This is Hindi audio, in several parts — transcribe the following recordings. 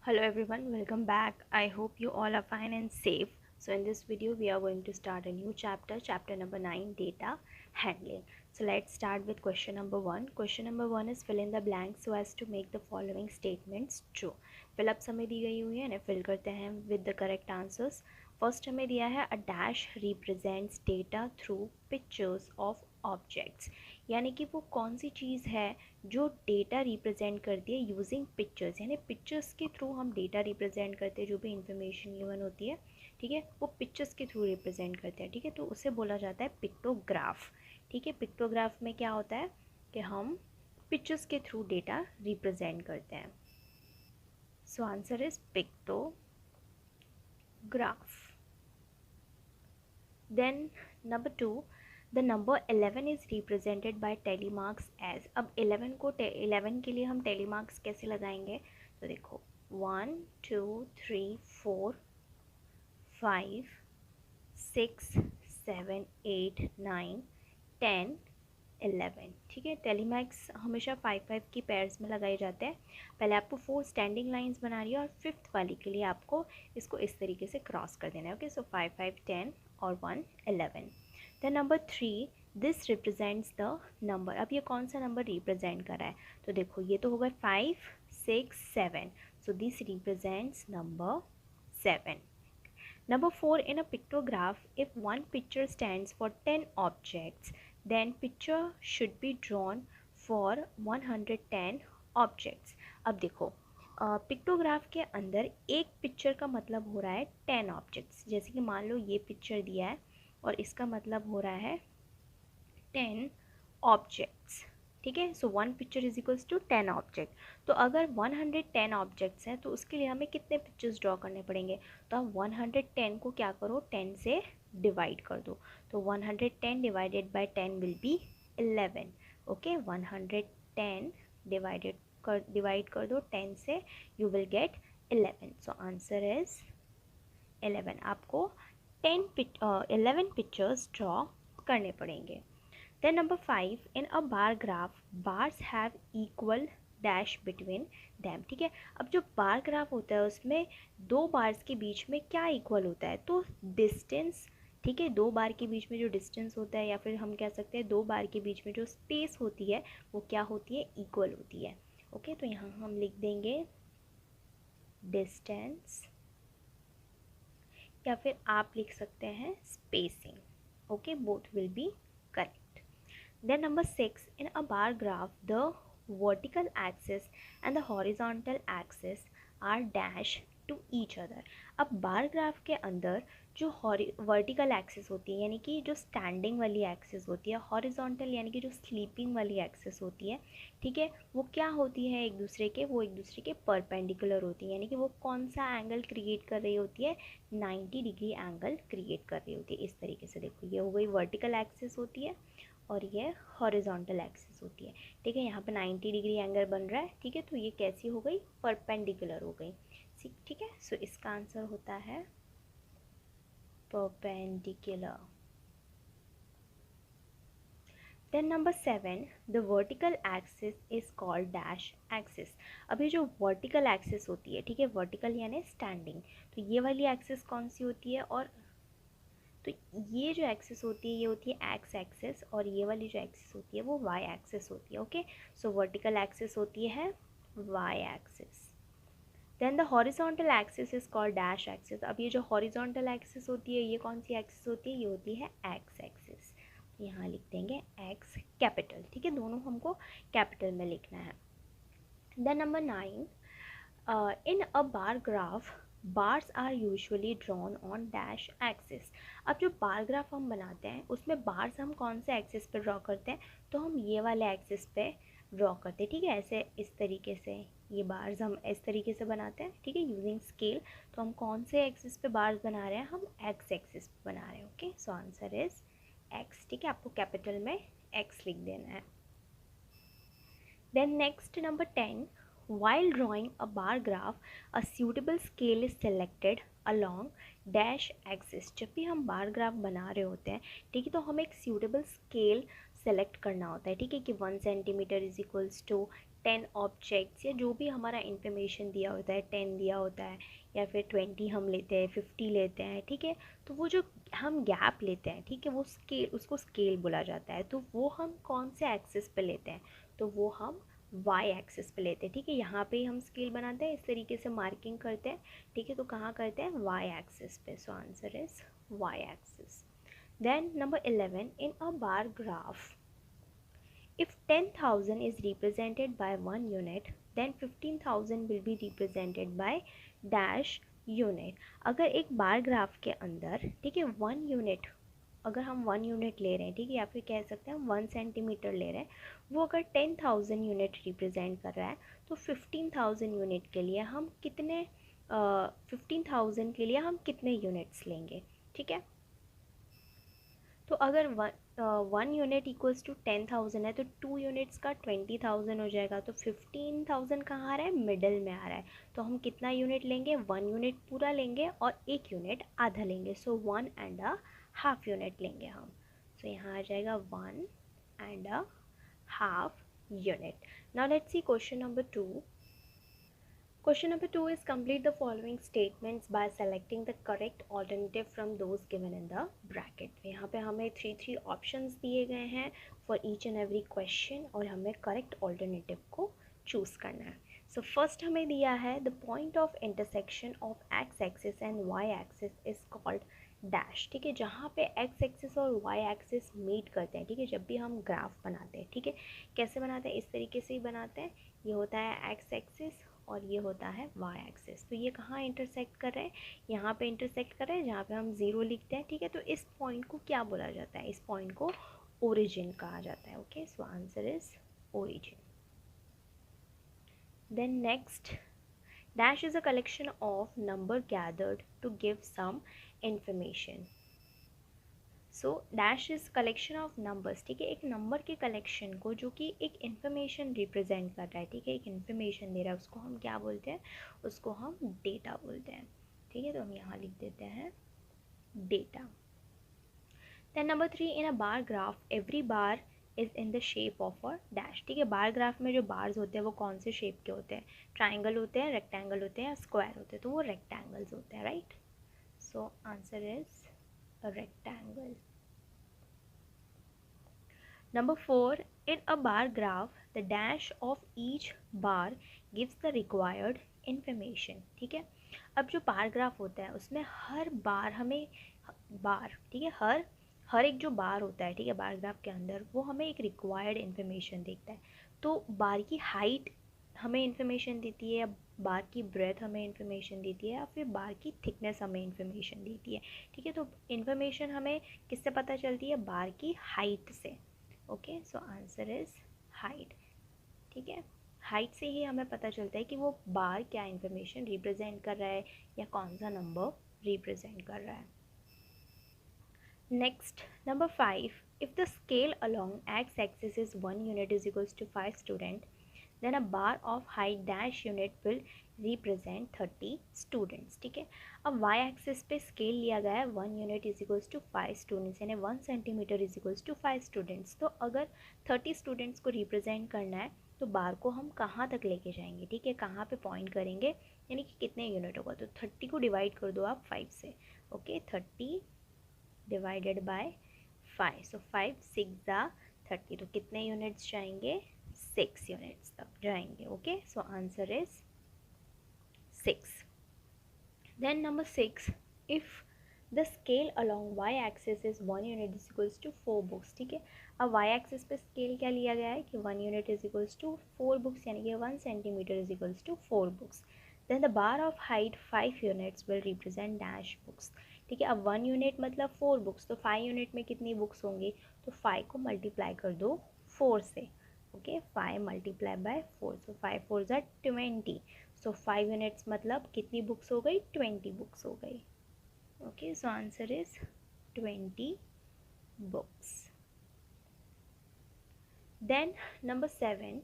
Hello everyone, welcome back. I hope you all are fine and safe. So in this video we are going to start a new chapter number 9, data handling. So let's start with question number 1. Question number 1 is fill in the blanks so as to make the following statements true. Fill up समय दी गई हुई है ना, fill करते हैं with the correct answers. First हमें दिया है a dash represents data through pictures of objects. यानी कि वो कौन सी चीज़ है जो डेटा रिप्रेजेंट करती है यूजिंग पिक्चर्स, यानी पिक्चर्स के थ्रू हम डेटा रिप्रेजेंट करते हैं। जो भी इंफॉर्मेशन गिवन होती है, ठीक है, वो पिक्चर्स के थ्रू रिप्रेजेंट करते हैं। ठीक है, तो उसे बोला जाता है पिक्टोग्राफ। ठीक है, पिक्टोग्राफ में क्या होता है कि हम पिक्चर्स के थ्रू डेटा रिप्रेजेंट करते हैं। So answer is pictograph. Then number 2, the number 11 is represented by tally marks as. अब 11 को 11 के लिए हम टेलीमार्क्स कैसे लगाएंगे? तो देखो 1 2 3 4 5 6 7 8 9 10 11। ठीक है, टेलीमैक्स हमेशा 5 की पेयर्स में लगाए जाते हैं। पहले आपको 4 स्टैंडिंग लाइंस बना रही है और 5th वाली के लिए आपको इसको इस तरीके से क्रॉस कर देना है। ओके, सो 5 5 10 और 1 11। Then number 3, this represents the number. अब ये कौन सा नंबर रिप्रेजेंट कर रहा है? तो देखो ये तो होगा 5 6 7, so this represents number 7। Number 4, in a pictograph, if one picture stands for 10 objects, then picture should be drawn for 110 objects. अब देखो पिक्टोग्राफ के अंदर एक पिक्चर का मतलब हो रहा है 10 ऑब्जेक्ट्स। जैसे कि मान लो ये पिक्चर दिया है और इसका मतलब हो रहा है 10 ऑब्जेक्ट्स। ठीक है, so 1 picture is equals to 10 object. तो अगर 110 ऑब्जेक्ट्स हैं तो उसके लिए हमें कितने पिक्चर्स ड्रॉ करने पड़ेंगे? तो आप 110 को क्या करो, 10 से डिवाइड कर दो। तो 110 divided by 10 will be 11। Okay, 110 divide कर दो 10 से, you will get 11। So answer is 11। आपको 11 पिक्चर्स ड्रॉ करने पड़ेंगे। Then number 5, in a bar graph, bars have equal dash between them। ठीक है, अब जो बार ग्राफ होता है उसमें दो बार्स के बीच में क्या इक्वल होता है? तो डिस्टेंस। ठीक है, दो बार के बीच में जो डिस्टेंस होता है, या फिर हम कह सकते हैं दो बार के बीच में जो स्पेस होती है वो क्या होती है? इक्वल होती है। ओके, तो यहाँ हम लिख देंगे डिस्टेंस, या फिर आप लिख सकते हैं spacing. Okay, both will be correct. Then number 6, in a bar graph, the vertical axis and the horizontal axis are dash to each other। अब बार ग्राफ के अंदर जो वर्टिकल एक्सिस होती है, यानी कि जो स्टैंडिंग वाली एक्सिस होती है, हॉरिजॉन्टल यानी कि जो स्लीपिंग वाली एक्सिस होती है, ठीक है, वो क्या होती है एक दूसरे के? वो एक दूसरे के परपेंडिकुलर होती है। यानी कि वो कौन सा एंगल क्रिएट कर रही होती है? 90 डिग्री एंगल क्रिएट कर रही होती है। इस तरीके से देखो, ये हो गई वर्टिकल एक्सिस होती है और ये हॉरिजॉन्टल एक्सिस होती है। ठीक है, यहाँ पे 90 डिग्री एंगल बन रहा है। ठीक है, तो ये कैसी हो गई? परपेंडिकुलर हो गई। ठीक है, सो इसका आंसर होता है perpendicular. Then number 7, the vertical axis is called dash axis. अभी जो वर्टिकल एक्सिस होती है, ठीक है, वर्टिकल यानी स्टैंडिंग, तो ये वाली एक्सिस कौन सी होती है? और तो ये जो एक्सिस होती है ये होती है एक्स एक्सिस, और ये वाली जो एक्सिस होती है वो वाई एक्सिस होती है। ओके, सो वर्टिकल एक्सिस होती है Y axis. Then the horizontal axis is called dash axis. अब ये जो हॉरिजॉन्टल एक्सिस होती है ये कौन सी एक्सिस होती है? ये होती है एक्स एक्सिस। यहाँ लिख देंगे एक्स कैपिटल। ठीक है, दोनों हमको कैपिटल में लिखना है। Then number 9, in a bar graph bars are usually drawn on dash axis। अब जो बार ग्राफ हम बनाते हैं उसमें बार्स हम कौन से एक्सिस पे ड्रॉ करते हैं? तो हम ये वाले एक्सिस पे ड्रॉ करते हैं। ठीक है, ऐसे इस तरीके से ये बार्स हम इस तरीके से बनाते हैं। ठीक है, यूजिंग स्केल। तो हम कौन से एक्सिस पे बार्स बना रहे हैं? हम एक्स एक्सिस पे बना रहे हैं। Okay, so answer is X. ठीक है, आपको कैपिटल में एक्स लिख देना है। Then next number 10, while drawing a bar graph, a suitable scale is selected along dash axis। जब भी हम बार ग्राफ बना रहे होते हैं, ठीक है, तो हमें एक suitable scale सेलेक्ट करना होता है। ठीक है, कि 1 centimetre is equals to 10 objects या जो भी हमारा इन्फॉर्मेशन दिया होता है, 10 दिया होता है या फिर 20 हम लेते हैं, 50 लेते हैं, ठीक है, तो वो जो हम गैप लेते हैं, ठीक है, वो स्केल, उसको स्केल बोला जाता है। तो वो हम कौन से एक्सिस पे लेते हैं, तो वो हम वाई एक्सिस पे लेते हैं, ठीक है। यहाँ पे ही हम स्केल बनाते हैं, इस तरीके से मार्किंग करते हैं, ठीक है। तो कहाँ करते हैं, वाई एक्सिस पे। So answer is Y axis. Then number 11, in a bar graph if 10,000 is represented by one unit then 15,000 will be represented by dash unit। अगर एक बार ग्राफ के अंदर, ठीक है, 1 यूनिट, अगर हम 1 यूनिट ले रहे हैं, ठीक है, या फिर कह सकते हैं हम 1 सेंटीमीटर ले रहे हैं, वो अगर 10,000 यूनिट रिप्रेजेंट कर रहा है, तो 15,000 यूनिट के लिए हम कितने 15,000 के लिए हम कितने यूनिट्स लेंगे, ठीक है। तो अगर 1 यूनिट इक्वल्स टू 10,000 है, तो 2 यूनिट्स का 20,000 हो जाएगा। तो 15,000 कहाँ आ रहा है, मिडल में आ रहा है। तो हम कितना यूनिट लेंगे, 1 यूनिट पूरा लेंगे और 1 यूनिट आधा लेंगे। सो 1.5 यूनिट लेंगे हम। सो यहाँ आ जाएगा 1.5 unit. Now let's see question number 2। Question number 2 is complete the following statements by selecting the correct alternative from those given in the bracket। यहाँ पे हमें 3 options दिए गए हैं for each and every question और हमें correct alternative को choose करना है। So first हमें दिया है the point of intersection of x axis and y axis is called dash, ठीक है। जहाँ पे x एक्सिस और y एक्सिस मीट करते हैं, ठीक है, जब भी हम ग्राफ बनाते हैं, ठीक है, कैसे बनाते हैं, इस तरीके से ही बनाते हैं। ये होता है x एक्सिस और ये होता है y एक्सिस। तो ये कहाँ इंटरसेक्ट कर रहे हैं, यहाँ पे इंटरसेक्ट कर रहे हैं जहाँ पे हम 0 लिखते हैं, ठीक है। तो इस पॉइंट को क्या बोला जाता है, इस पॉइंट को ओरिजिन कहा जाता है। Okay, so answer is origin. Then next, dash is a collection of number gathered to give some information। So dash is collection of numbers, ठीक है, एक नंबर के कलेक्शन को जो कि एक इन्फॉर्मेशन रिप्रेजेंट कर रहा है, ठीक है, एक इन्फॉर्मेशन दे रहा है, उसको हम क्या बोलते हैं, उसको हम डेटा बोलते हैं, ठीक है। तो हम यहाँ लिख देते हैं data. Then number 3, in a bar graph every bar is in the shape of a dash, ठीक है। बार ग्राफ में जो बार्स होते हैं वो कौन से शेप के होते हैं, ट्राइंगल होते हैं, रेक्टेंगल होते हैं या स्क्वायर होते हैं, तो वो रेक्टेंगल्स होते हैं, right. So answer is rectangle. Number 4, in a bar graph, the dash of each bar gives the required information, ठीक है। अब जो बार ग्राफ होता है उसमें हर बार हमें बार, ठीक है, हर एक जो बार होता है, ठीक है, बार ग्राफ के अंदर वो हमें एक रिक्वायर्ड इन्फॉर्मेशन देता है। तो बार की हाइट हमें इन्फॉर्मेशन देती है, या बार की ब्रेथ हमें इन्फॉर्मेशन देती है, या फिर बार की थिकनेस हमें इन्फॉर्मेशन देती है, ठीक है। तो इन्फॉर्मेशन हमें किससे पता चलती है, बार की हाइट से। Okay, so answer is height, ठीक है। हाइट से ही हमें पता चलता है कि वो बार क्या इन्फॉर्मेशन रिप्रेजेंट कर रहा है या कौन सा नंबर रिप्रेजेंट कर रहा है। Next, number 5, if the scale along X axis is 1 unit is equals to 5 student then a bar of height dash unit will represent 30 students, ठीक है। अब वाई एक्सिस पे स्केल लिया गया है 1 unit is equals to 5 students, यानी 1 centimetre is equals to 5 students. तो अगर 30 स्टूडेंट्स को रिप्रेजेंट करना है तो बार को हम कहाँ तक लेके जाएंगे, ठीक है, कहाँ पे पॉइंट करेंगे, यानी कि कितने यूनिट होगा। तो 30 को डिवाइड कर दो आप 5 से। ओके, 30 डिवाइडेड बाय 5, सो 5 6 30, तो कितने यूनिट्स जाएंगे, 6 यूनिट्स तक जाएंगे। Okay, so answer is 6। Then number 6, if the scale along Y axis is 1 unit is equals to 4 books, ठीक है। अब वाई एक्सिस पे स्केल क्या लिया गया है कि 1 unit is equals to 4 books, यानी कि 1 centimetre is equals to 4 books. Then the bar of height 5 units will represent dash books, ठीक है। अब 1 यूनिट मतलब 4 बुक्स, तो 5 यूनिट में कितनी बुक्स होंगी, तो 5 को मल्टीप्लाई कर दो 4 से। ओके, 5 मल्टीप्लाई बाय 4, सो 5 4 ज़ा 20, सो 5 यूनिट्स मतलब कितनी बुक्स हो गई, 20 बुक्स हो गई। Okay, so answer is 20 books. Then number 7,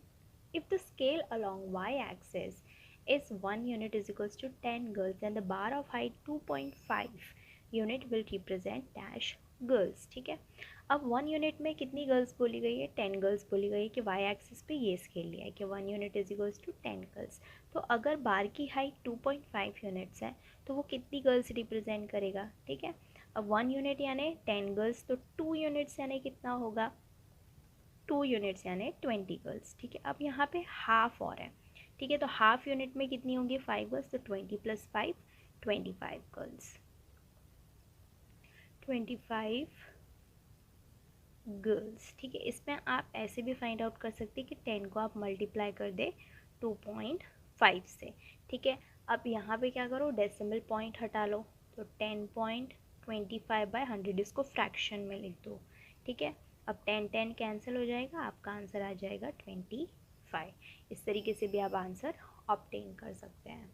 if the scale along y-axis is 1 unit is equals to 10 girls then the bar of height 2.5 unit will represent dash girls, ठीक है। अब 1 यूनिट में कितनी गर्ल्स बोली गई है, 10 गर्ल्स बोली गई है कि वाई एक्सिस पे ये स्केल लिया है कि 1 unit is equals to 10 girls. तो अगर बार की हाइट 2.5 यूनिट्स है तो वो कितनी गर्ल्स रिप्रेजेंट करेगा, ठीक है। अब 1 यूनिट यानी 10 गर्ल्स, तो 2 यूनिट्स यानी कितना होगा, 2 यूनिट्स यानी 20 गर्ल्स, ठीक है। अब यहाँ पे हाफ और है, ठीक है, तो हाफ यूनिट में कितनी होंगी 5 गर्ल्स, तो 20 + 5 25 गर्ल्स, 25 गर्ल्स, ठीक है। इसमें आप ऐसे भी फाइंड आउट कर सकते हैं कि 10 को आप मल्टीप्लाई कर दे 2.5 से, ठीक है। अब यहाँ पे क्या करो, डेसिमल पॉइंट हटा लो, तो 10.25/100 इसको फ्रैक्शन में लिख दो, ठीक है। अब 10 कैंसिल हो जाएगा, आपका आंसर आ जाएगा 25। इस तरीके से भी आप आंसर ऑब्टेन कर सकते हैं।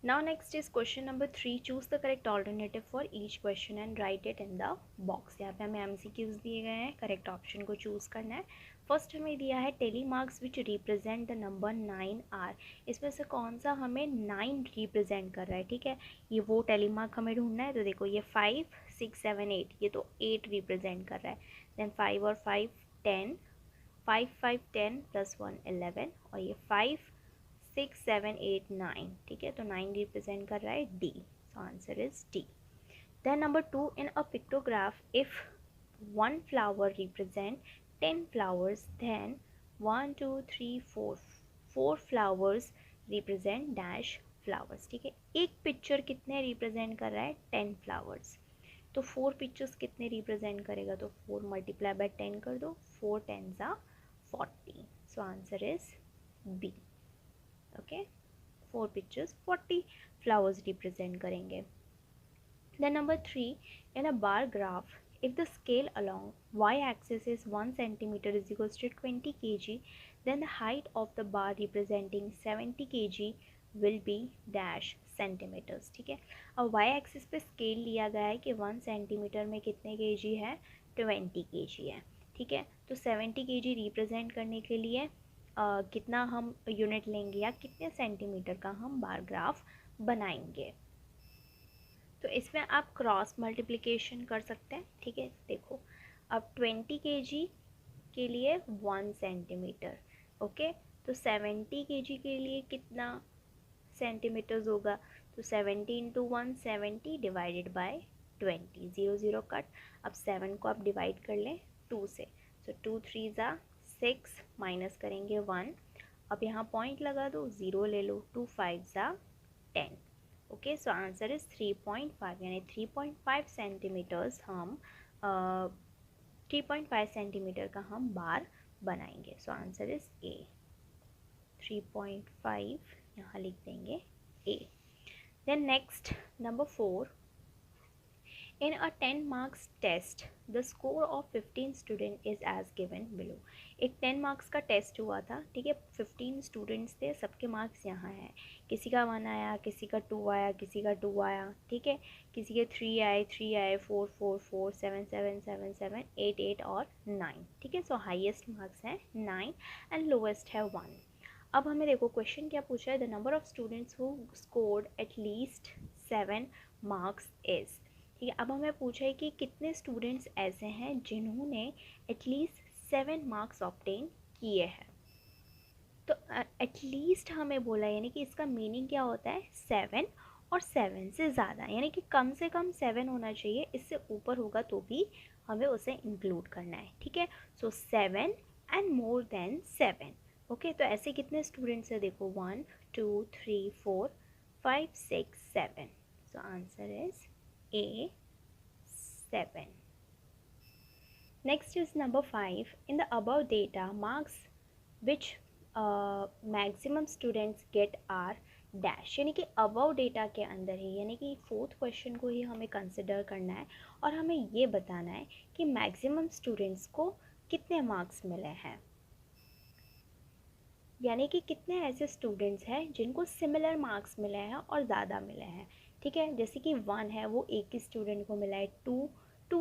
Now next is question number 3. Choose the correct alternative for each question and write it in the box. यहाँ पे हमें MCQs दिए गए हैं, करेक्ट ऑप्शन को चूज़ करना है। फर्स्ट हमें दिया है tally marks which represent the number 9 are. इसमें से कौन सा हमें 9 रिप्रेजेंट कर रहा है, ठीक है। ये वो टेली मार्क हमें ढूंढना है। तो देखो ये 5 6 7 8, ये तो 8 रिप्रेजेंट कर रहा है। देन 5 और 5 10, 5 5 10 + 1 11, और ये 5 6 7 8 9, ठीक है। तो 9 रिप्रेजेंट कर रहा है D, so answer is D. Then number 2, in a pictograph if 1 flower represent 10 flowers, then 1 2 3 4 flowers represent dash flowers, ठीक है। एक पिक्चर कितने रिप्रेजेंट कर रहा है, 10 फ्लावर्स, तो 4 पिक्चर्स कितने रिप्रेजेंट करेगा, तो 4 × 10 कर दो, 4 10 40, so answer is B, okay. 4 pictures 40 flowers represent करेंगे। Then number 3, in a bar graph, if the scale along y-axis is 1 centimeter is equals to 20 kg, then the height of the bar representing 70 kg will be dash centimeters, ठीक है। अब y एक्सिस पे स्केल लिया गया है कि 1 सेंटीमीटर में कितने kg है, 20 kg है, ठीक है। तो 70 kg रिप्रेजेंट करने के लिए कितना हम यूनिट लेंगे या कितने सेंटीमीटर का हम बार ग्राफ बनाएंगे। तो इसमें आप क्रॉस मल्टीप्लिकेशन कर सकते हैं, ठीक है। देखो अब 20 kg के लिए 1 सेंटीमीटर, ओके। तो 70 kg के लिए कितना सेंटीमीटर्स होगा, तो 70 × 1 70 डिवाइडेड बाय 20, 0 0 कट। अब 7 को आप डिवाइड कर लें 2 से, तो 2 3 = 6, माइनस करेंगे 1, अब यहाँ पॉइंट लगा दो, 0 ले लो, 2 5 = 10, ओके। सो आंसर इज 3.5, यानी 3.5 सेंटीमीटर्स हम 3.5 सेंटीमीटर का हम बार बनाएंगे। सो आंसर इज ए, 3.5 यहाँ लिख देंगे A. Then next number 4, in a 10 marks test the score of 15 student is as given below। एक 10 मार्क्स का टेस्ट हुआ था, ठीक है। 15 स्टूडेंट्स थे, सबके मार्क्स यहाँ हैं। किसी का 1 आया, किसी का 2 आया, किसी का 2 आया, ठीक है। किसी के 3 आए, 3 आए, 4 4 4 7 7 7 7 8 8 और 9, ठीक है। सो हाईएस्ट मार्क्स हैं 9 एंड लोवेस्ट है 1। अब हमें देखो क्वेश्चन क्या पूछा है, the number of students who scored at least 7 marks is, ठीक है। अब हमें पूछा है कि कितने स्टूडेंट्स ऐसे हैं जिन्होंने एटलीस्ट 7 मार्क्स ऑब्टेन किए हैं। तो एटलीस्ट हमें बोला, यानी कि इसका मीनिंग क्या होता है, 7 और 7 से ज़्यादा, यानी कि कम से कम 7 होना चाहिए, इससे ऊपर होगा तो भी हमें उसे इंक्लूड करना है, ठीक है। सो 7 एंड मोर देन 7, ओके। तो ऐसे कितने स्टूडेंट्स हैं, देखो 1 2 3 4 5 6 7, सो answer is A 7. Next is number 5. In the above data, marks which maximum students get are dash, यानी कि above data के अंदर ही, यानी कि 4th क्वेश्चन को ही हमें कंसिडर करना है और हमें ये बताना है कि मैक्सिमम स्टूडेंट्स को कितने मार्क्स मिले हैं, यानी कि कितने ऐसे स्टूडेंट्स हैं जिनको सिमिलर मार्क्स मिले हैं और ज़्यादा मिले हैं, ठीक है। जैसे कि 1 है वो एक ही स्टूडेंट को मिला है, 2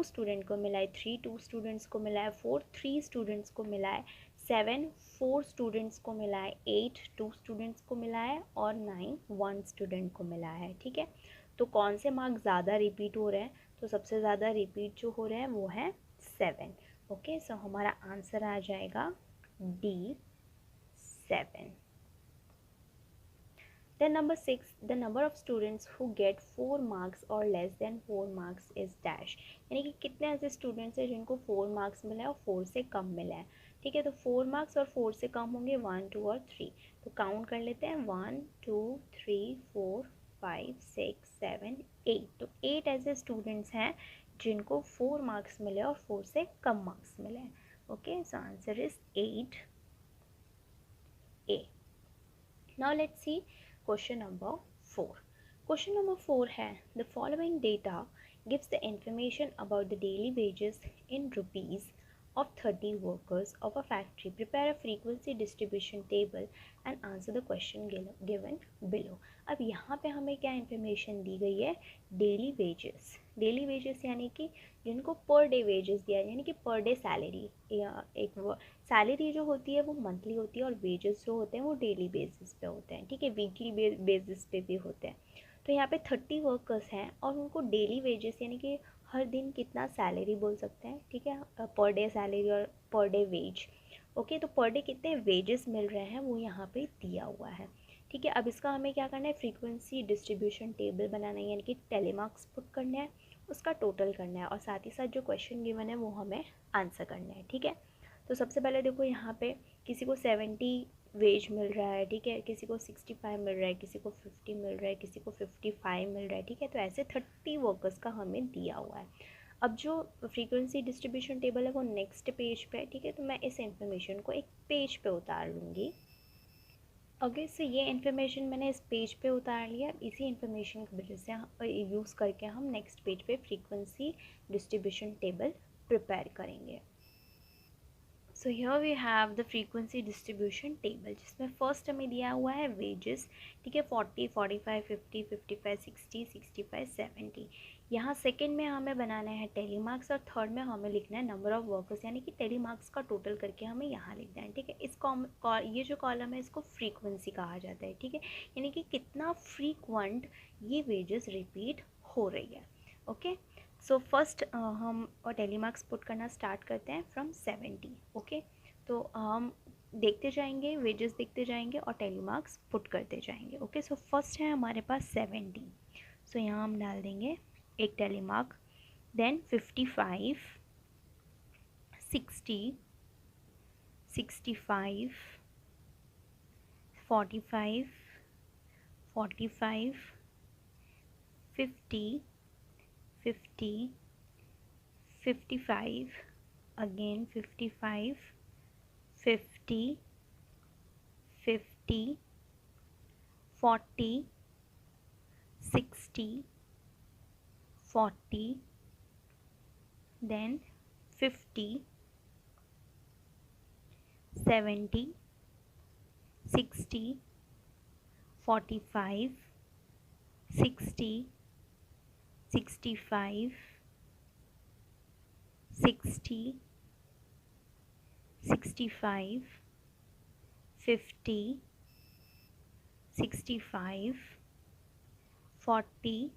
स्टूडेंट को मिला है, 3 2 स्टूडेंट्स को मिला है, 4 3 स्टूडेंट्स को मिला है, 7 4 स्टूडेंट्स को मिला है, 8 2 स्टूडेंट्स को मिला है और 9 1 स्टूडेंट को मिला है, ठीक है। तो कौन से मार्क्स ज़्यादा रिपीट हो रहे हैं, तो सबसे ज़्यादा रिपीट जो हो रहा है वो है 7. ओके, सो हमारा आंसर आ जाएगा D 7. Then number 6, the number of students who get 4 marks or less than 4 marks is dash. यानी कि कितने ऐसे स्टूडेंट्स हैं जिनको 4 मार्क्स मिला है और 4 से कम मिला है. ठीक है, तो 4 मार्क्स और 4 से कम होंगे 1, 2 और 3. तो काउंट कर लेते हैं 1, 2, 3, 4, 5, 6, 7, 8. तो 8 ऐसे स्टूडेंट्स हैं जिनको 4 मार्क्स मिले और 4 से कम मार्क्स मिले हैं. Okay, so answer is 8 A. Now let's see question number 4. Question number 4 है, the following data gives the information about the daily wages in rupees of 30 workers of a factory. Prepare a frequency distribution table and answer the question given below. अब यहाँ पे हमें क्या इन्फॉर्मेशन दी गई है? Daily wages. डेली वेजेस यानी कि जिनको पर डे वेजेस दिया है, यानी कि पर डे सैलरी. एक सैलरी जो होती है वो मंथली होती है और वेजेस जो होते हैं वो डेली बेसिस पे होते हैं. ठीक है, वीकली बेसिस पे भी होते हैं. तो यहाँ पे 30 वर्कर्स हैं और उनको डेली वेजेस यानी कि हर दिन कितना सैलरी बोल सकते हैं. ठीक है, पर डे सैलरी और पर डे वेज. ओके, तो पर डे कितने वेजेस मिल रहे हैं वो यहाँ पे दिया हुआ है. ठीक है, अब इसका हमें क्या करना है? फ्रीक्वेंसी डिस्ट्रीब्यूशन टेबल बनाना है, यानी कि टेलीमार्क्स पुट करना है, उसका टोटल करना है और साथ ही साथ जो क्वेश्चन गिवन है वो हमें आंसर करना है. ठीक है, तो सबसे पहले देखो यहाँ पे किसी को 70 वेज मिल रहा है. ठीक है, किसी को 65 मिल रहा है, किसी को 50 मिल रहा है, किसी को 55 मिल रहा है. ठीक है, तो ऐसे 30 वर्कर्स का हमें दिया हुआ है. अब जो फ्रीक्वेंसी डिस्ट्रीब्यूशन टेबल है वो नेक्स्ट पेज पे है. ठीक है, तो मैं इस इन्फॉर्मेशन को एक पेज पे उतार लूँगी. ओके, सो ये इन्फॉर्मेशन मैंने इस पेज पे उतार लिया. इसी इन्फॉर्मेशन की वजह से यूज़ करके हम नेक्स्ट पेज पे फ्रीक्वेंसी डिस्ट्रीब्यूशन टेबल प्रिपेयर करेंगे. So here we have the frequency distribution table, जिसमें फर्स्ट हमें दिया हुआ है वेजेस. ठीक है, 40, 45, 50, 55, 60, 65, 70. यहाँ सेकंड में हमें बनाना है टेलीमार्क्स और थर्ड में हमें लिखना है नंबर ऑफ़ वर्कर्स, यानी कि टेलीमार्क्स का टोटल करके हमें यहाँ लिखना है. ठीक है, ये जो कॉलम है इसको फ्रीक्वेंसी कहा जाता है. ठीक है, यानी कि कितना फ्रीक्वेंट ये वेजेस रिपीट हो रही है. ओके, सो फर्स्ट हम टेलीमार्क्स पुट करना स्टार्ट करते हैं फ्रॉम 70. ओके, तो हम देखते जाएंगे, वेजेस देखते जाएंगे और टेलीमार्क्स पुट करते जाएंगे. ओके, सो फर्स्ट है हमारे पास 70. सो यहाँ हम डाल देंगे एक टेलीमार्क. Then 55, 60, 65, 45, 45, 50, 50, 55, again 55, 50, 50, 40, 60, 40, then 50, 70, 60, 45, 60, 65, 60, 65, 50, 65, 40,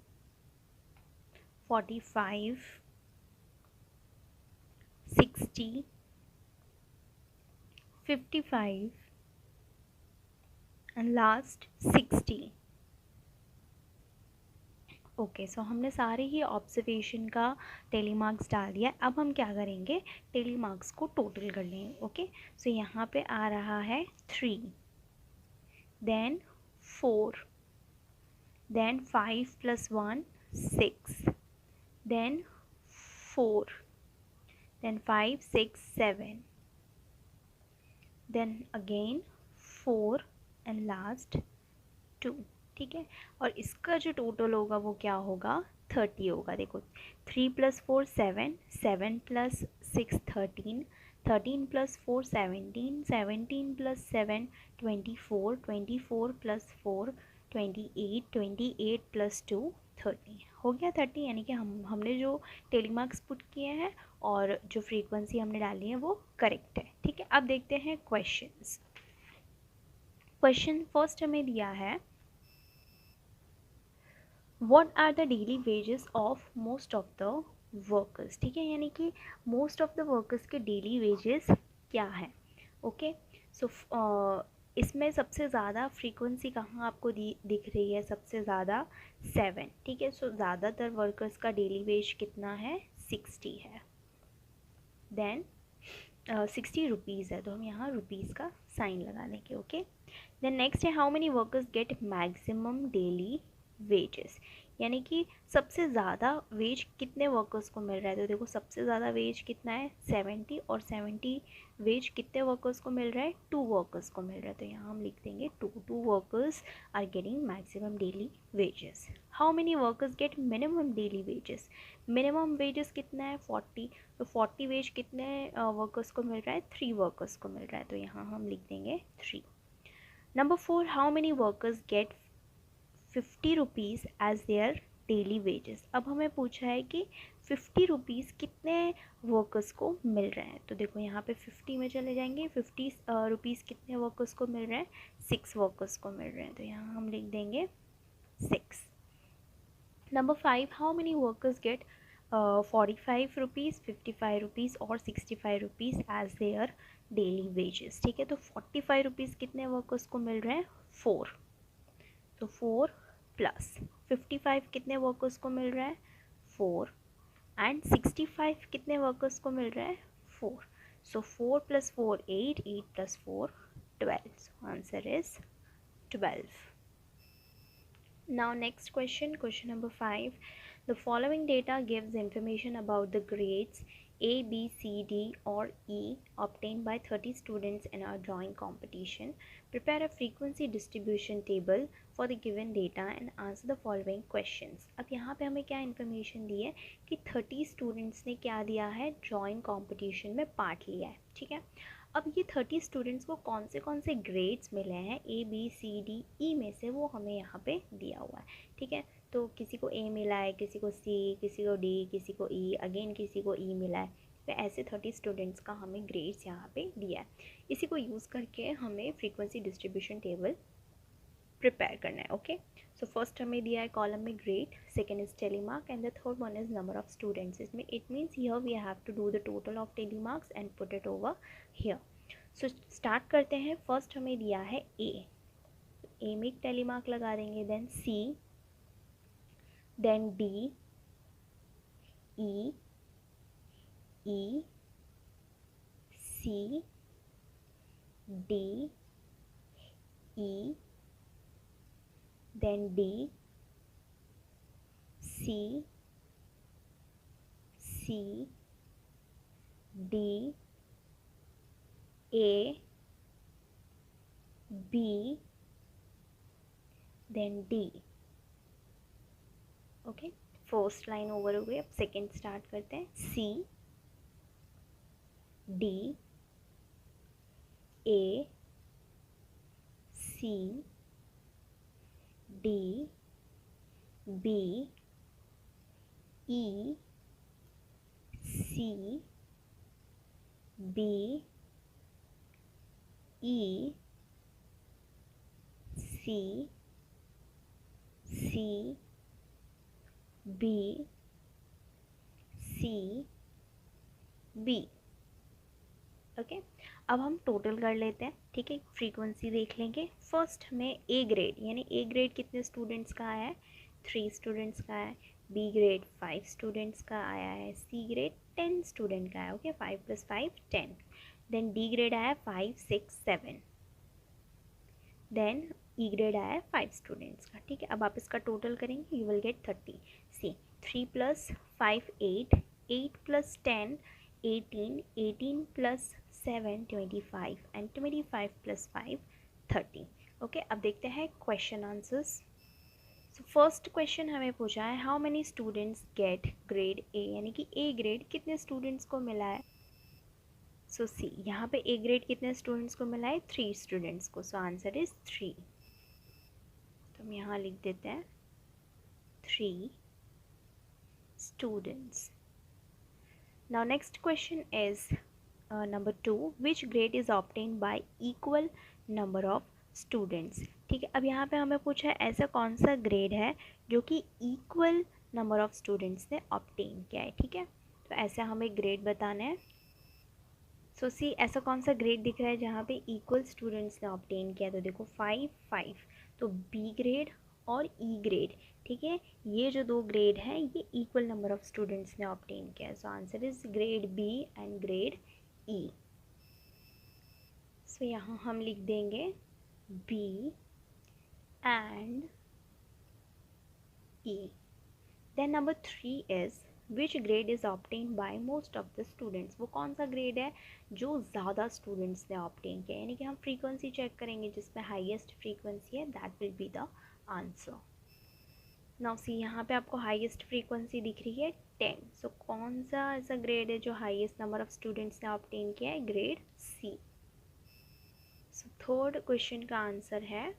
45, 60, 55 and last 60. Okay, सो हमने सारे ही ऑब्जर्वेशन का टेलीमार्क्स डाल दिया. अब हम क्या करेंगे? टेलीमार्क्स को टोटल कर लेंगे. ओके, सो यहाँ पे आ रहा है 3, then 4, then 5 + 1 6, then 4, then 5, 6, 7, then again 4 and last 2. ठीक है, और इसका जो टोटल होगा वो क्या होगा? 30 होगा. देखो 3 + 4 7, 7 + 6 13, 13 + 4 17, 17 + 7 24, 24 + 4 28, 28 + 2 30. हो गया 30. यानी कि हमने जो टेलीमार्क्स पुट किए हैं और जो फ्रीक्वेंसी हमने डाली है वो करेक्ट है. ठीक है, अब देखते हैं क्वेश्चंस. क्वेश्चन फर्स्ट हमें दिया है what are the daily wages of most of the workers, ठीक है, यानी कि मोस्ट ऑफ द वर्कर्स के डेली वेजेस क्या है। ओके, सो इसमें सबसे ज़्यादा फ्रीक्वेंसी कहाँ आपको दिख रही है, सबसे ज़्यादा 7, ठीक है। सो ज़्यादातर वर्कर्स का डेली वेज कितना है, 60 है। देन 60 रुपीज़ है, तो हम यहाँ रुपीज़ का साइन लगा देंगे। ओके, देन नेक्स्ट है how many workers get maximum daily wages, यानी कि सबसे ज़्यादा वेज कितने वर्कर्स को मिल रहा है। तो देखो सबसे ज़्यादा वेज कितना है, 70, और 70 वेज कितने वर्कर्स को मिल रहा है, 2 वर्कर्स को मिल रहा है। तो यहाँ हम लिख देंगे 2 workers are getting maximum daily wages. How many workers get minimum daily wages, minimum wages कितना है, 40, तो 40 वेज कितने वर्कर्स को मिल रहा है, 3 वर्कर्स को मिल रहा है। तो यहाँ हम लिख देंगे 3। Number 4, how many workers get 50 rupees as their daily wages. अब हमें पूछा है कि 50 रुपीज़ कितने वर्कर्स को मिल रहे हैं। तो देखो यहाँ पे 50 में चले जाएंगे, 50 रुपीज़ कितने वर्कर्स को मिल रहे हैं, 6 वर्कर्स को मिल रहे हैं। तो यहाँ हम लिख देंगे 6। Number 5, how many workers get 45 rupees, 55 rupees और 65 rupees as their daily wages, ठीक है। तो 45 रुपीज़ कितने वर्कर्स को मिल रहे हैं, 4, तो 4 प्लस 55 कितने वर्कर्स को मिल रहा है, 4, एंड 65 कितने वर्कर्स को मिल रहा है, 4। सो 4 + 4 8, 8 + 4 12, so answer is 12. Now next question, question number 5. The following data gives information about the grades A, B, C, D or E obtained by 30 students in a drawing competition. Prepare a frequency distribution table for the given data and answer the following questions. अब यहाँ पे हमें क्या इन्फॉर्मेशन दी है कि 30 स्टूडेंट्स ने क्या दिया है, ड्राइंग कॉम्पिटिशन में पार्ट लिया है, ठीक है। अब ये 30 स्टूडेंट्स को कौन से ग्रेड्स मिले हैं A B C D E में से, वो हमें यहाँ पे दिया हुआ है, ठीक है। तो किसी को A मिला है, किसी को C, किसी को D, किसी को E, अगेन किसी को E मिला है। तो ऐसे 30 स्टूडेंट्स का हमें ग्रेड्स यहाँ पे दिया है। इसी को यूज़ करके हमें फ्रीक्वेंसी डिस्ट्रीब्यूशन टेबल प्रिपेयर करना है। ओके, सो फर्स्ट हमें दिया है कॉलम में grade, second is tally mark and the third one is number of students. इसमें it means here we have to do the total of tally marks and put it over here. So start करते हैं। फर्स्ट हमें दिया है ए में एक टेलीमार्क लगा देंगे, then C, then D, E, C, D, E, then D, C, D, A, B, then D। Okay, first line over हो गई। अब सेकेंड स्टार्ट करते हैं। C, D, A, C, D, B, E, C, B, E, C, B, C, B। Okay, अब हम टोटल कर लेते हैं, ठीक है, फ्रीक्वेंसी देख लेंगे। फर्स्ट हमें ए ग्रेड, यानी ए ग्रेड कितने स्टूडेंट्स का आया है, 3 स्टूडेंट्स का है। बी ग्रेड 5 स्टूडेंट्स का आया है। सी ग्रेड 10 स्टूडेंट का है। ओके, 5 + 5 10। देन डी ग्रेड आया 5 6 7। देन ई ग्रेड आया है 5 स्टूडेंट्स का, ठीक है। अब आप इसका टोटल करेंगे, you will get 30। C 3 + 5 8, 8 + 10 18, 18 + 7 25 and 25 + 5 30। Okay, अब देखते हैं question answers. So first question हमें पूछा है how many students get grade A, यानी कि ए ग्रेड कितने स्टूडेंट्स को मिला है। सो सी, यहाँ पे ए ग्रेड कितने स्टूडेंट्स को मिला है, 3 स्टूडेंट्स को। सो आंसर इज 3। तो हम यहाँ लिख देते हैं 3 students. Now next question is number 2, which grade is obtained by equal number of students, ठीक है। अब यहाँ पे हमें पूछा है ऐसा कौन सा ग्रेड है जो कि इक्वल नंबर ऑफ स्टूडेंट्स ने ऑब्टेन किया है। ठीक है, तो ऐसा हमें ग्रेड बताना है। सो सी ऐसा कौन सा ग्रेड दिख रहा है जहाँ पे इक्वल स्टूडेंट्स ने ऑब्टेन किया, तो देखो 5 5, तो बी ग्रेड और ई ग्रेड। ठीक है, ये जो दो ग्रेड हैं ये इक्वल नंबर ऑफ स्टूडेंट्स ने ऑब्टेन किया है। So answer is grade B and grade E. So यहाँ हम लिख देंगे B and E. Then number 3 is which grade is obtain by most of the students. वो कौन सा ग्रेड है जो ज़्यादा स्टूडेंट्स ने ऑब्टेन किया, यानी कि हम फ्रीक्वेंसी चेक करेंगे जिसमें हाईएस्ट फ्रीक्वेंसी है, that will be the answer. Now see यहाँ पे आपको हाईएस्ट फ्रीक्वेंसी दिख रही है 10। सो कौन सा ऐसा ग्रेड है जो हाईएस्ट नंबर ऑफ स्टूडेंट्स ने ऑब्टेन किया है, grade C. So third question का आंसर है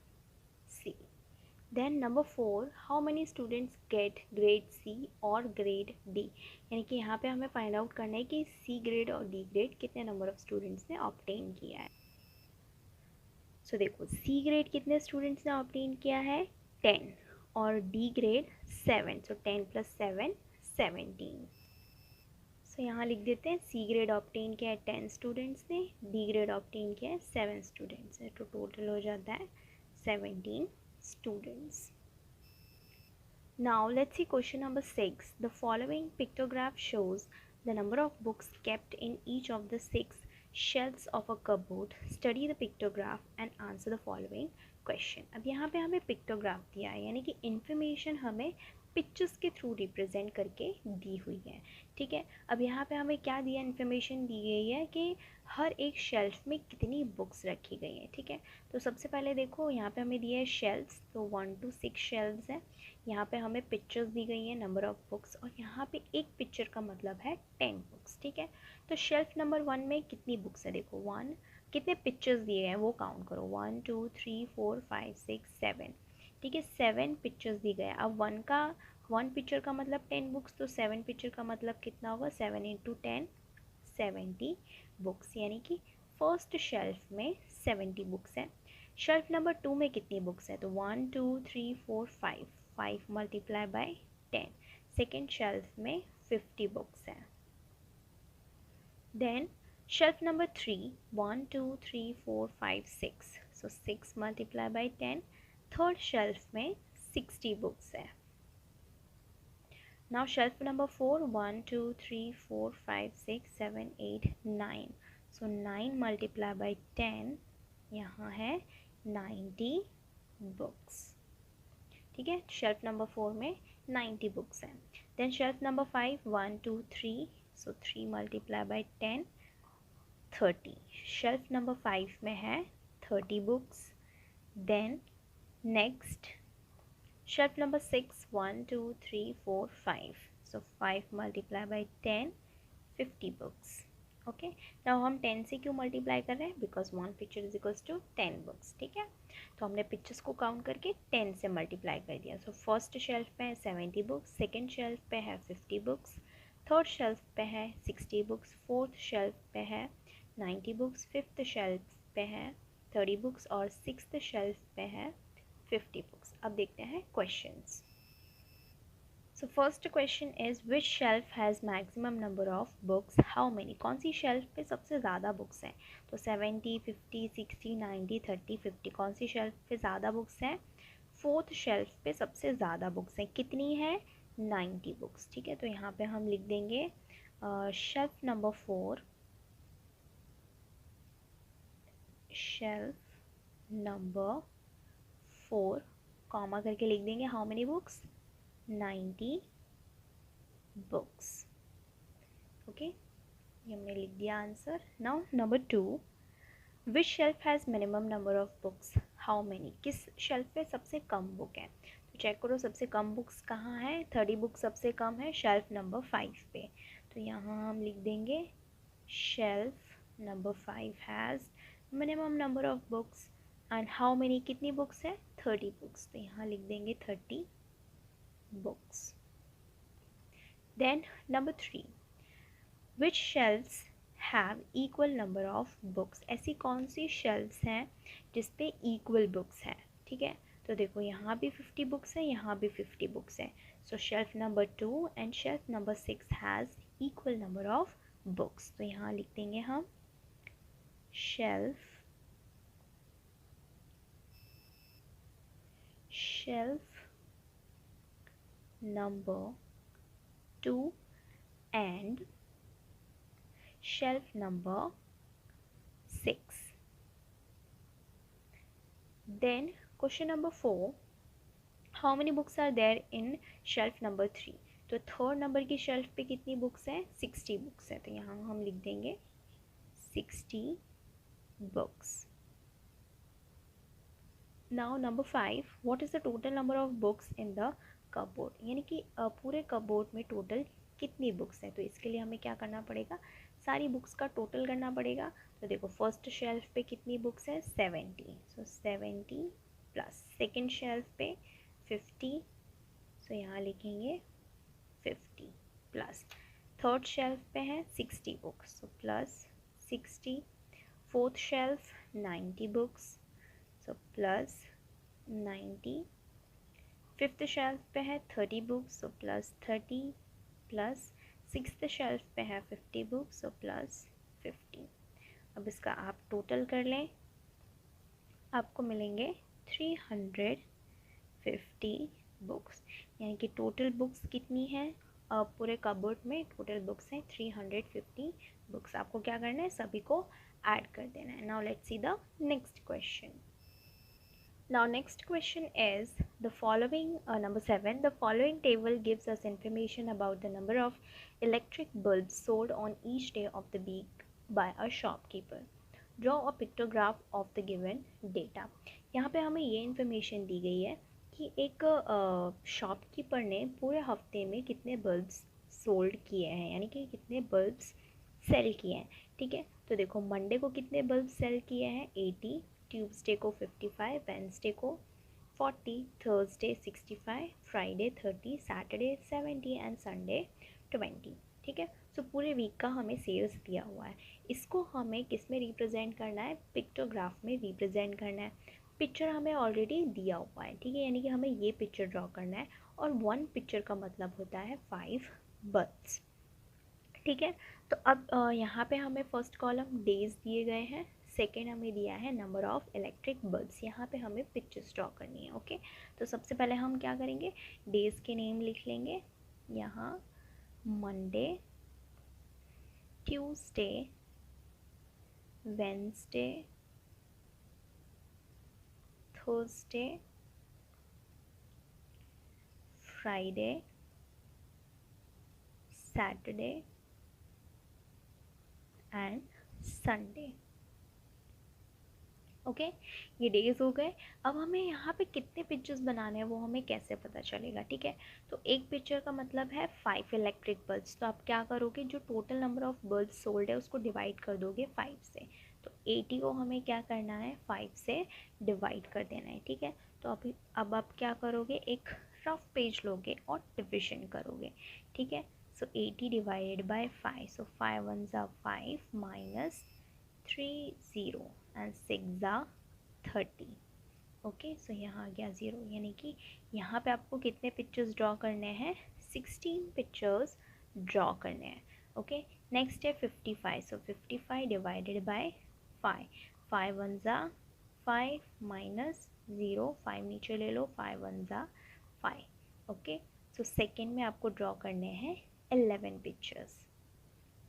C. Then number 4, how many students get grade C और ग्रेड डी, यानी कि यहाँ पे हमें फाइंड आउट करना है कि सी ग्रेड और डी ग्रेड कितने नंबर ऑफ स्टूडेंट्स ने ऑब्टेन किया है। सो देखो सी ग्रेड कितने स्टूडेंट्स ने ऑब्टेन किया है 10 और डी ग्रेड 7। सो 10 + 7 17। सो यहाँ लिख देते हैं सी ग्रेड ऑब्टेन किया है 10 स्टूडेंट्स ने, डी ग्रेड ऑब्टेन किया है 7 स्टूडेंट्स ने, तो टोटल हो जाता है 17 students. Now let's see question number 6. The following pictograph shows the number of books kept in each of the 6 shelves of a cupboard. Study the pictograph and answer the following question. अब यहाँ पे हमें पिक्टोग्राफ दिया है, यानी कि इन्फॉर्मेशन हमें पिक्चर्स के थ्रू रिप्रेजेंट करके दी हुई है। ठीक है, अब यहाँ पे हमें क्या दिया, इन्फॉर्मेशन दी गई है कि हर एक शेल्फ में कितनी बुक्स रखी गई हैं। ठीक है, तो सबसे पहले देखो यहाँ पे हमें दिया है शेल्फ्स, तो 1 to 6 शेल्फ्स हैं। यहाँ पे हमें पिक्चर्स दी गई हैं, नंबर ऑफ बुक्स, और यहाँ पे एक पिक्चर का मतलब है 10 बुक्स। ठीक है, तो शेल्फ नंबर 1 में कितनी बुक्स है, देखो 1, कितने पिक्चर्स दिए हैं वो काउंट करो, 1 2 3 4 5 6 7। ठीक है, 7 पिक्चर्स दी गए। अब 1 पिक्चर का मतलब 10 बुक्स, तो 7 पिक्चर का मतलब कितना होगा, 7 × 10 70 बुक्स, यानी कि फर्स्ट शेल्फ में 70 बुक्स हैं। शेल्फ नंबर 2 में कितनी बुक्स है, तो 1 2 3 4 5 5 मल्टीप्लाई बाय 10। सेकेंड शेल्फ में 50 बुक्स हैं। Then shelf number 3 1 2 3 4 5 6, so 6 multiply by 10। Third shelf में 60 बुक्स है। Now shelf number 4 1 2 3 4 5 6 7 8 9, so 9 multiplied by 10 यहाँ है 90 बुक्स। ठीक है, शेल्फ नंबर 4 में 90 बुक्स हैं। Then shelf number 5 1 2 3, so 3 multiply by 10 30। Shelf number 5 में है 30 books. Then next shelf number 6 1 2 3 4 5, so 5 multiplied by 10 50 books. Okay, now हम 10 से क्यों मल्टीप्लाई कर रहे हैं, because 1 picture is equals to 10 books. ठीक है, तो हमने पिक्चर्स को काउंट करके 10 से मल्टीप्लाई कर दिया। सो फर्स्ट शेल्फ पे है 70 बुक्स, सेकेंड शेल्फ पे है 50 बुक्स, थर्ड शेल्फ पे है 60 बुक्स, फोर्थ शेल्फ पे है 90 बुक्स, फिफ्थ शेल्फ पे है 30 बुक्स और सिक्स्थ शेल्फ पे है 50 बुक्स। अब देखते हैं questions. So first question is which shelf has maximum number of books, how many. कौन सी शेल्फ पे सबसे ज़्यादा बुक्स हैं, तो 70 50 60 90 30 50, कौन सी शेल्फ पे ज़्यादा बुक्स हैं, फोर्थ शेल्फ पे सबसे ज़्यादा बुक्स हैं, कितनी है 90 बुक्स। ठीक है, तो यहाँ पे हम लिख देंगे shelf number 4, shelf number 4 comma करके लिख देंगे how many books, 90 books. Okay, ये हमने लिख दिया answer. Now number 2, which shelf has minimum number of books, how many, किस शेल्फ पे सबसे कम बुक है, तो चेक करो सबसे कम बुक्स कहाँ है, 30 बुक सबसे कम है शेल्फ नंबर 5 पे, तो यहाँ हम लिख देंगे shelf number 5 has minimum number of books and how many, कितनी बुक्स है 30 बुक्स, तो यहाँ लिख देंगे 30 books. Then number 3, which shelves have equal number of books, ऐसी कौन सी शेल्फ्स हैं जिस पे इक्वल बुक्स हैं, ठीक है। तो देखो यहाँ भी 50 बुक्स है, यहाँ भी 50 बुक्स है। So shelf number 2 and shelf number 6 has equal number of books. तो यहाँ लिख देंगे हम shelf number 2 and shelf number 6. Then question number 4, how many books are there in shelf number 3? तो थर्ड नंबर की शेल्फ पे कितनी बुक्स हैं? 60 बुक्स हैं। तो यहाँ हम लिख देंगे 60 books. Now number 5, what is the total number of books in the cupboard? यानी कि पूरे कपबोर्ड में टोटल कितनी बुक्स हैं? तो इसके लिए हमें क्या करना पड़ेगा? सारी बुक्स का टोटल करना पड़ेगा। तो देखो फर्स्ट शेल्फ पे कितनी बुक्स है? 70। सो 70 प्लस सेकेंड शेल्फ पे 50। सो यहाँ लिखेंगे 50 प्लस थर्ड शेल्फ पे है 60 books, so plus 60। Fourth shelf 90 books, so plus 90। Fifth shelf पे है 30 books, so plus 30 plus sixth shelf पे है 50 बुक्स, सो प्लस 50। अब इसका आप टोटल कर लें, आपको मिलेंगे 350 बुक्स। यानी कि टोटल बुक्स कितनी है? पूरे कबोर्ड में टोटल बुक्स हैं 350 बुक्स। आपको क्या करना है? सभी को ऐड कर देना है। Now let's see the next question. Now next question is the following, number 7, the following table gives us information about the number of electric bulbs sold on each day of the week by a shopkeeper. Draw a pictograph of the given data. यहाँ पे हमें ये इन्फॉर्मेशन दी गई है कि एक शॉपकीपर ने पूरे हफ्ते में कितने बल्ब्स सोल्ड किए हैं, यानी कि कितने बल्ब्स सेल किए हैं। ठीक है, तो देखो मंडे को कितने बल्ब सेल किए हैं? 80, ट्यूसडे को 55, वेंसडे को 40, Thursday 65, Friday 30, Saturday 70 and Sunday 20। ठीक है, सो पूरे वीक का हमें सेल्स दिया हुआ है। इसको हमें किस में रिप्रेजेंट करना है? पिक्टोग्राफ में रिप्रेजेंट करना है। पिक्चर हमें ऑलरेडी दिया हुआ है, ठीक है, यानी कि हमें ये पिक्चर ड्रॉ करना है। और 1 पिक्चर का मतलब होता है 5 बल्ब्स। ठीक है, तो अब यहाँ पे हमें फर्स्ट कॉलम डेज दिए गए हैं, सेकेंड हमें दिया है नंबर ऑफ़ इलेक्ट्रिक बल्ब्स। यहाँ पे हमें पिक्चर्स ड्रॉ करनी है। ओके, तो सबसे पहले हम क्या करेंगे? डेज़ के नेम लिख लेंगे यहाँ, Monday, Tuesday, Wednesday, Thursday, Friday, Saturday and Sunday. Okay, ये डेज हो गए। अब हमें यहाँ पे कितने पिक्चर्स बनाने हैं वो हमें कैसे पता चलेगा? ठीक है, तो एक पिक्चर का मतलब है 5 इलेक्ट्रिक बल्ब्स। तो आप क्या करोगे? जो total number of bulbs sold है उसको डिवाइड कर दोगे 5 से। तो 80 को हमें क्या करना है? 5 से डिवाइड कर देना है। ठीक है, तो अब आप क्या करोगे? एक रफ पेज लोगे और डिविजन करोगे। ठीक है, so 80 divided by 5, so 5 1s are 5 minus 3 0 and 6 are 30। Okay, so यहाँ आ गया 0, यानी कि यहाँ पे आपको कितने पिक्चर्स ड्रॉ करने हैं? 16 पिक्चर्स ड्रॉ करने हैं। ओके, नेक्स्ट है 55, सो 55 divided by 5, 5 1s are 5 minus 0, 5 नीचे ले लो, 5 1s are 5। Okay, so second में आपको ड्रॉ करने हैं 11 पिक्चर्स।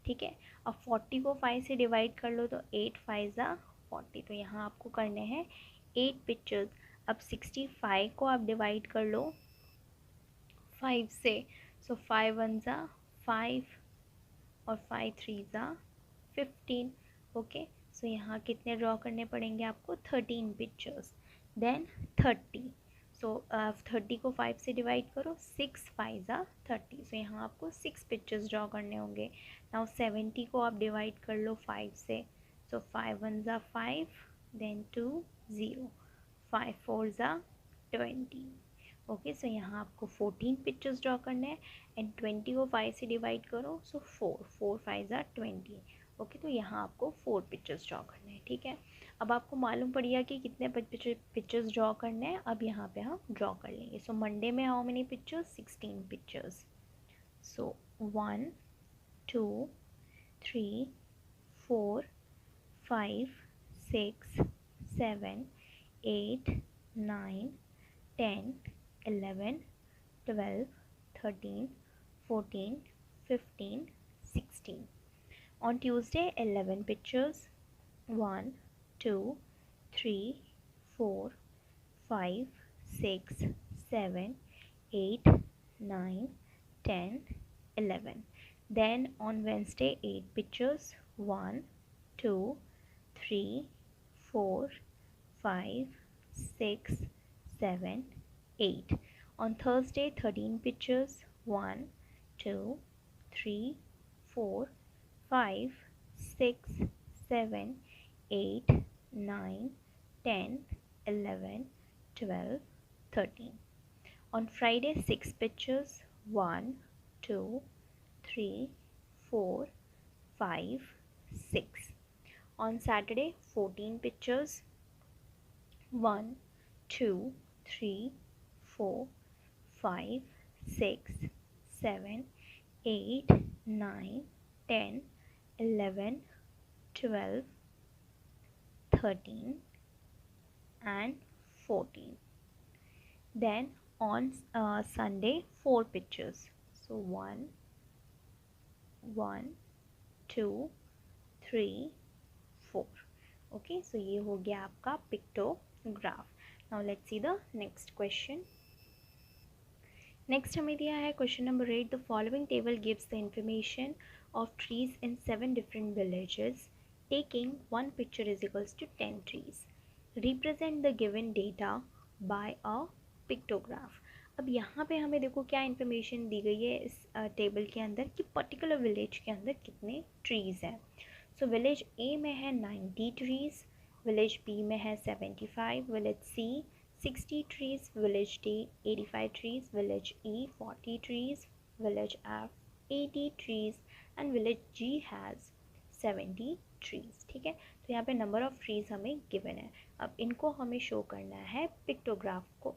ठीक है, अब 40 को 5 से डिवाइड कर लो तो 8 5 ज़ा 40, तो यहाँ आपको करने हैं 8 पिक्चर्स। अब 65 को आप डिवाइड कर लो 5 से, सो 5 1 ज़ा 5 और 5 3 ज़ा 15। ओके, सो यहाँ कितने ड्रॉ करने पड़ेंगे आपको? 13 पिक्चर्स। देन 30, सो 30 को 5 से डिवाइड करो, 6 5 ज़ा 30, सो यहाँ आपको 6 पिक्चर्स ड्रॉ करने होंगे। नाउ 70 को आप डिवाइड कर लो 5 से, सो 5 1 ज़ा 5, देन 2 0, 5 4 ज़ा 20। ओके, सो यहाँ आपको 14 पिक्चर्स ड्रॉ करने हैं एंड 20 को 5 से डिवाइड करो, सो 4 4 5 ज़ा 20। ओके, तो यहाँ आपको 4 पिक्चर्स ड्रॉ करने हैं, ठीक है। अब आपको मालूम पड़ गया कि कितने पिक्चर्स ड्रॉ करने हैं। अब यहाँ पे हम ड्रॉ कर लेंगे। सो मंडे में how many pictures, 16 pictures. So 1 2 3 4 5 6 7 8 9 10 11 12 13 14 15 16. On Tuesday, 11 pictures. 1 2 3 4 5 6 7 8 9 10 11. Then on Wednesday, 8 pictures. 1 2 3 4 5 6 7 8. On Thursday, 13 pictures. 1 2 3 4 5 6 7 8 9 10 11 12 13. On Friday, 6 pictures. 1 2 3 4 5 6. On Saturday, 14 pictures. 1 2 3 4 5 6 7 8 9 10 11 12 13 and 14. Then on Sunday, 4 pictures. So 1 2 3 4. Okay, so ये हो गया आपका pictograph. Now let's see the next question. Next हमें दिया है question number 8. The following table gives the information of trees in 7 different villages. Taking one picture is equals to 10 trees. Represent the given data by a pictograph. अब यहाँ पे हमें देखो क्या इन्फॉर्मेशन दी गई है इस टेबल के अंदर कि पर्टिकुलर विलेज के अंदर कितने ट्रीज़ हैं. सो विलेज ए में है 90 ट्रीज़, विलेज बी में है 75, village C 60 trees, village D 85 trees, village E 40 trees, village F 80 trees and village G has 70 trees. ठीक है, तो यहाँ पे नंबर ऑफ ट्रीज हमें गिवन है. अब इनको हमें शो करना है पिक्टोग्राफ को,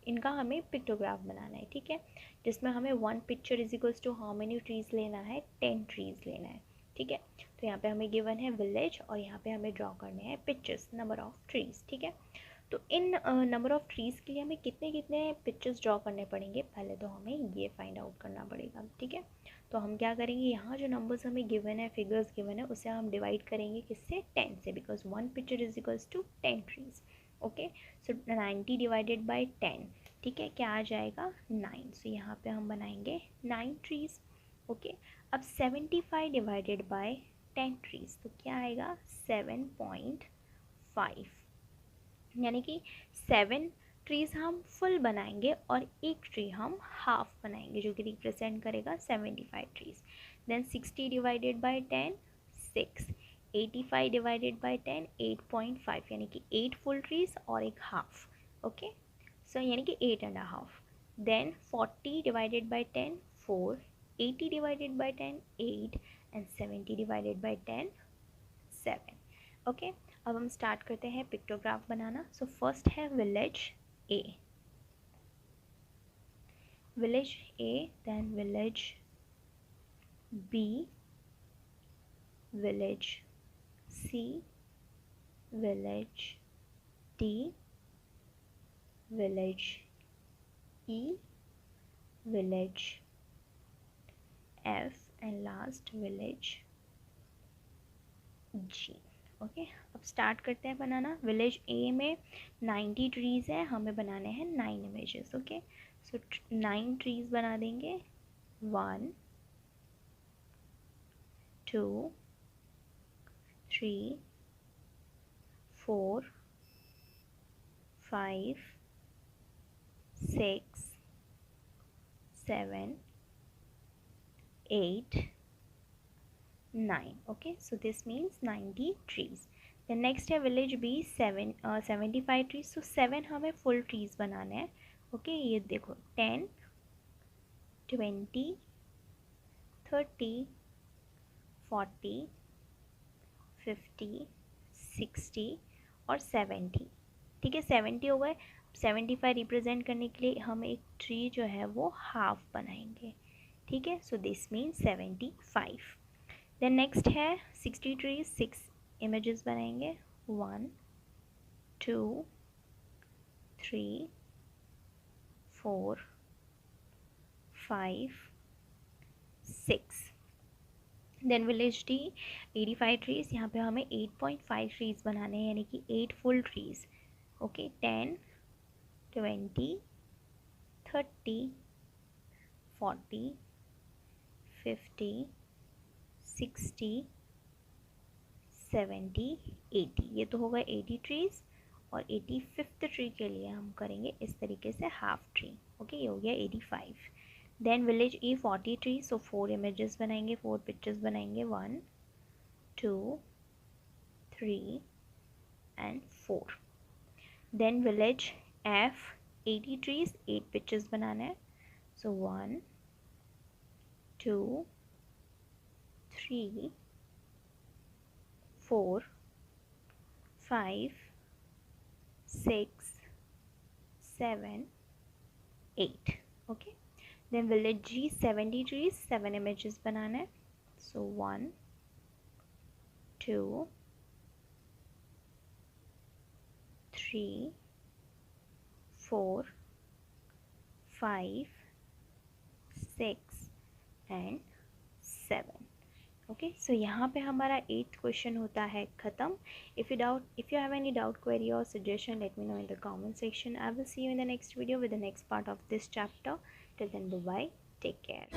इनका हमें पिक्टोग्राफ बनाना है. ठीक है, जिसमें हमें 1 picture is equals to how many trees लेना है, 10 ट्रीज लेना है. ठीक है, तो यहाँ पे हमें गिवन है विलेज और यहाँ पे हमें ड्रॉ करने हैं पिक्चर्स, नंबर ऑफ ट्रीज. ठीक है, तो इन नंबर ऑफ़ ट्रीज़ के लिए हमें कितने कितने पिक्चर्स ड्रॉ करने पड़ेंगे, पहले तो हमें ये फाइंड आउट करना पड़ेगा. ठीक है, तो हम क्या करेंगे, यहाँ जो नंबर्स हमें गिवन है, फिगर्स गिवन है, उसे हम डिवाइड करेंगे किससे, 10 से, because 1 picture is equals to 10 trees. Okay, so 90 divided by 10, ठीक है, क्या आ जाएगा 9. सो यहाँ पे हम बनाएंगे 9 ट्रीज़. ओके, अब 75 डिवाइडेड बाई 10 ट्रीज़, तो क्या आएगा 7.5, यानी कि 7 ट्रीज़ हम फुल बनाएंगे और एक ट्री हम हाफ बनाएंगे जो कि रिप्रेजेंट करेगा 75 trees. Then 60 divided by 10 6, 85 divided by 10 8.5, यानी कि 8 फुल ट्रीज़ और एक हाफ. ओके, सो यानी कि 8.5. Then 40 divided by 10 4, 80 divided by 10 8 and 70 divided by 10 7. Okay, अब हम स्टार्ट करते हैं पिक्टोग्राफ बनाना. सो फर्स्ट है village A, then village B, village C, village D, village E, village F and last village G. Okay, अब स्टार्ट करते हैं बनाना. विलेज ए में 90 ट्रीज़ है, हमें बनाने हैं 9 इमेजेस. ओके, सो 9 ट्रीज़ बना देंगे. 1 2 3 4 5 6 7 8 9. Okay, so this means 90 trees. Then next है विलेज बी 75 ट्रीज. सो 7 हमें फुल ट्रीज बनाने हैं. ओके, ये देखो 10 20 30 40 50, 60 और 70। ठीक है, 70 हो गए। 75 रिप्रेजेंट करने के लिए हम एक ट्री जो है वो हाफ बनाएंगे। ठीक है, so this means 75। Then next है 60 ट्रीज, 6 इमेजेस बनाएंगे। 1 2 3 4 5 6। देन विलेज टी 85 ट्रीज, यहाँ पे हमें 8.5 ट्रीज बनाने हैं, यानी कि 8 फुल ट्रीज। ओके, 10 20 30 40 50 60 70 80। ये तो होगा 80 ट्रीज। और 85th ट्री के लिए हम करेंगे इस तरीके से हाफ ट्री। ओके, ये हो गया 85। Then village E 40 tree, so 4 images बनाएंगे, 4 पिक्चर्स बनाएंगे। 1 2 3 and 4। Then village F 80 trees, 8 pictures बनाना है। So 1 2 3 4 5 6 7 8। Okay, then village G 70 trees, 7 images बनाना है। So 1 2 3 4 5 6 and 7। ओके, सो यहाँ पे हमारा 8th क्वेश्चन होता है ख़त्म। If you have any doubt, query और suggestion, let me know in the comment section. I will see you in the next video with the next part of this chapter. Till then, bye bye, take care.